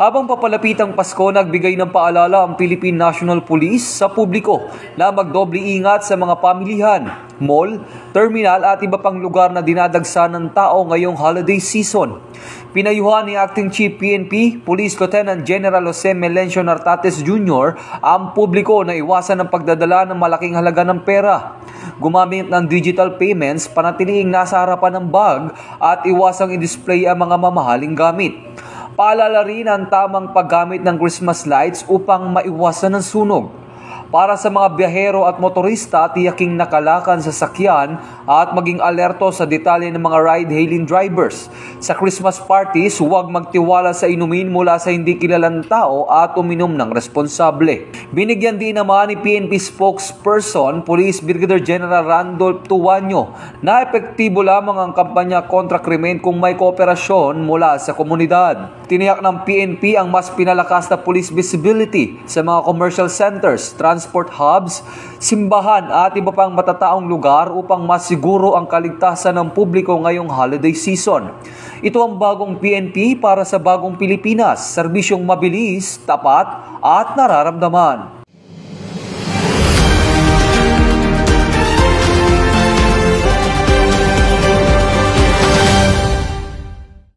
Habang papalapit ang Pasko, nagbigay ng paalala ang Philippine National Police sa publiko na magdoble ingat sa mga pamilihan, mall, terminal at iba pang lugar na dinadagsa ng tao ngayong holiday season. Pinayuhan ni Acting Chief PNP, Police Lieutenant General Jose Melencio Nartates Jr. ang publiko na iwasan ang pagdadala ng malaking halaga ng pera. Gumamit ng digital payments, panatiling nasa harapan ng bag at iwasang i-display ang mga mamahaling gamit. Paalala rin ang tamang paggamit ng Christmas lights upang maiwasan ang sunog. Para sa mga biyahero at motorista, tiyaking nakalakan sa sakyan at maging alerto sa detalye ng mga ride-hailing drivers. Sa Christmas parties, huwag magtiwala sa inumin mula sa hindi kilalang tao at uminom ng responsable. Binigyan din naman ni PNP spokesperson, Police Brigadier General Randolph Tuanyo, na epektibo lamang ang kampanya kontra krimen kung may kooperasyon mula sa komunidad. Tiniyak ng PNP ang mas pinalakas na police visibility sa mga commercial centers, transport hubs, simbahan at iba pang matataong lugar upang masiguro ang kaligtasan ng publiko ngayong holiday season. Ito ang bagong PNP para sa bagong Pilipinas, serbisyong mabilis, tapat at nararamdaman.